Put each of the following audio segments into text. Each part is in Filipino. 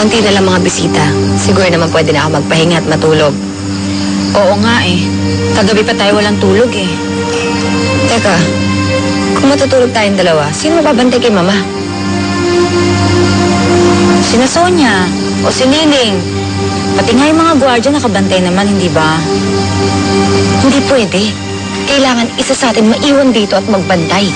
Konti na lang mga bisita. Siguro naman pwede na ako magpahinga at matulog. Oo nga eh. Kagabi pa tayo walang tulog eh. Teka, kung matutulog tayong dalawa, sino mababantay kay Mama? Sina Sonia o si Liling. Pati nga yung mga gwardiya nakabantay naman, hindi ba? Hindi pwede. Kailangan isa sa atin maiwan dito at magbantay.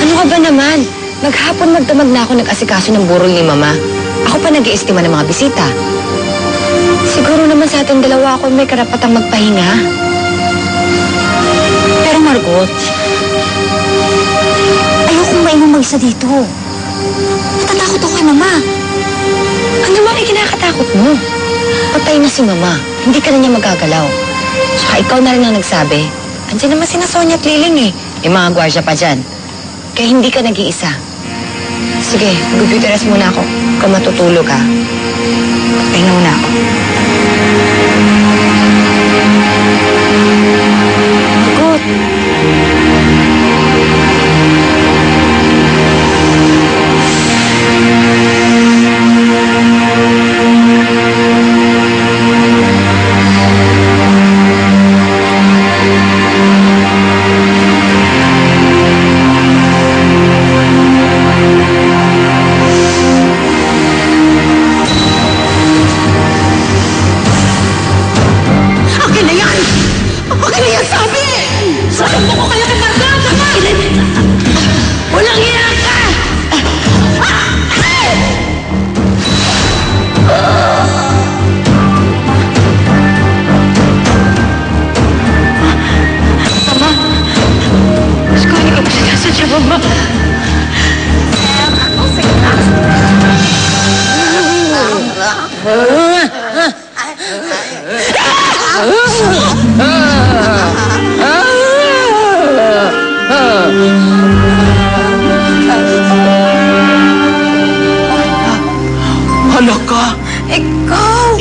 Ano ka ba naman? Maghapon magdamag na ako nag-asikaso ng burol ni Mama. Ako pa nag-iestima ng mga bisita. Siguro naman sa ating dalawa ako may karapatang magpahinga. Pero Margot, ayokong maingon mag-isa dito. Natatakot ako kay Mama. Ano ba ang kinakatakot mo? Patay na si Mama. Hindi ka na niya magagalaw. Tsaka ikaw na rin ang nagsabi. Andiyan naman sina Sonia at Liling eh. May mga gwardiya pa dyan. Kaya hindi ka nag-iisa. Sige, mag-computeras muna ako. Kung matutulog ka. Pahinga muna ako. Margot.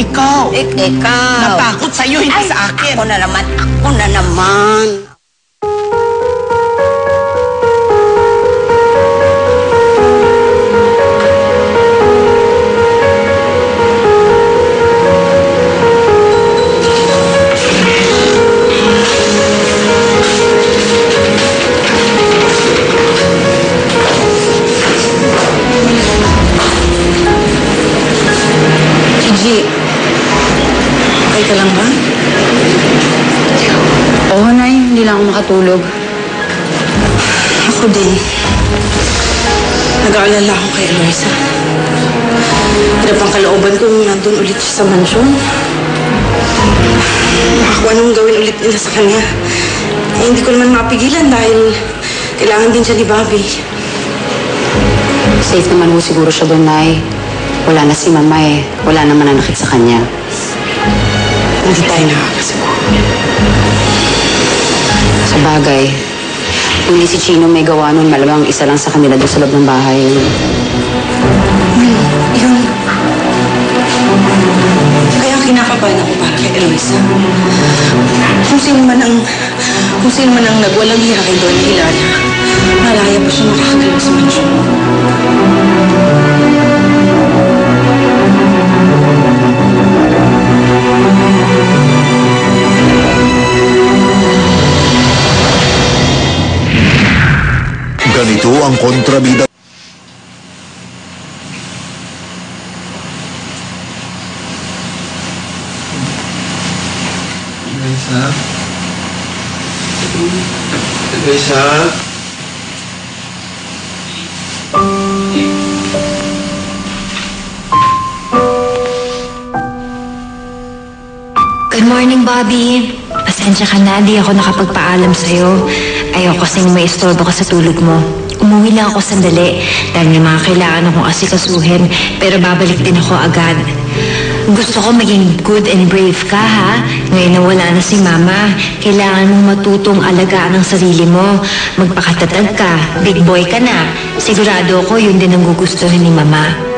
Ikaw. Natakot sa'yo, hindi sa akin. Ako na naman. Gigi, okay ka lang ba? Oo, Nay. Hindi lang ako makatulog. Ako din. Nag-aalala ako kay Eloisa. Hirap ang kalooban kung nandun ulit siya sa mansyon. Kung anong gawin ulit nila sa kanya. Eh, hindi ko naman mapigilan dahil kailangan din siya ni Bobby. Safe naman ho siguro siya doon, Nay. Wala na si Mama eh. Wala naman nanakit sa kanya. Hindi tayo nakakasiguro. Sa bagay, hindi si Chino may gawa nun, malamang isa lang sa kanila doon sa loob ng bahay. Yun. Kaya kinakabahan ako para kay Eloisa. Kung sino man ang nagwalang hira kay Don Hilal, malaya pa siya makakagalaw sa mansyon. Ganito ang kontrabida. Eloisa? Good morning, Bobby. Pasensya ka na, di ako nakapagpaalam sa'yo. Ayoko kasing may istorbo ka sa tulog mo. Umuwi lang ako sandali dahil may mga kailangan akong asikasuhin, pero babalik din ako agad. Gusto ko maging good and brave ka, ha? Ngayon na wala na si Mama, kailangan mong matutong alagaan ang sarili mo. Magpakatatag ka, big boy ka na. Sigurado ako yun din ang gugustuhin ni Mama.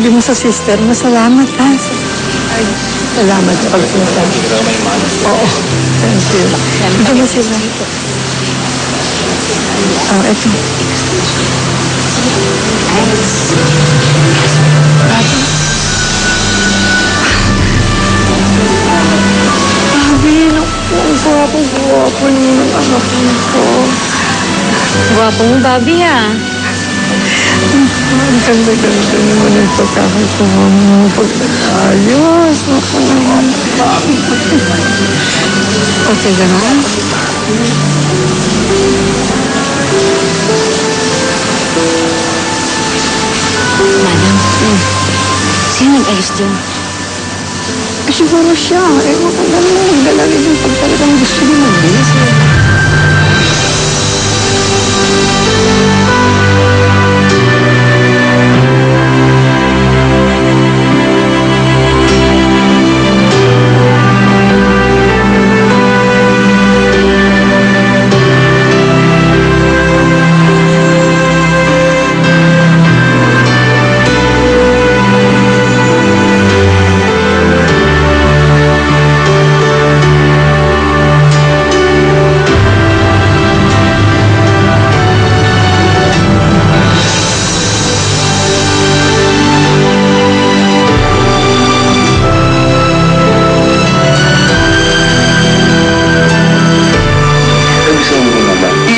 sabi mo sa sister mo, salamat ha. Ay, salamat sa pagsinsabi. Oo, thank you. Ito na sila. Ito. Sabi, naku, ang gwapo niyo ng anak ko. Gwapo mo, Bobby, ha? Ang ganda-ganda naman ang pagkakatawa mo. Pag-ayos. Ako naman. Okay ka na? Manang, sino nag-ayos dyan? Siguro siya. Ewan ko gano'n. Magdalagin yung pag talagang gusto niya mag-ayos.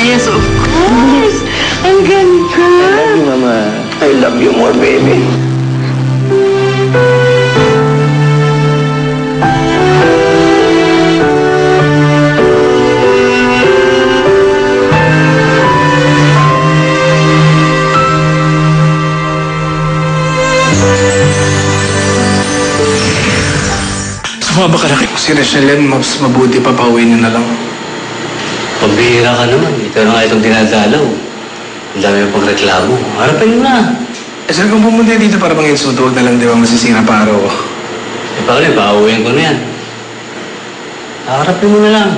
Yes, of course. Ang ganda. I love you, Mama. I love you more, baby. Sumaba ka na kay si Rachel, mas mabuti pa pauwi niyo na lang. Pambihira ka naman. Ito na nga itong dinadalaw. Ang dami mo pang reklamo. Harapin mo na. Eh sir, kung pumunta dito para bang insulto, huwag na lang di ba masisira pa araw ko. Eh, paano? Pauwiin ko na yan. Harapin mo na lang.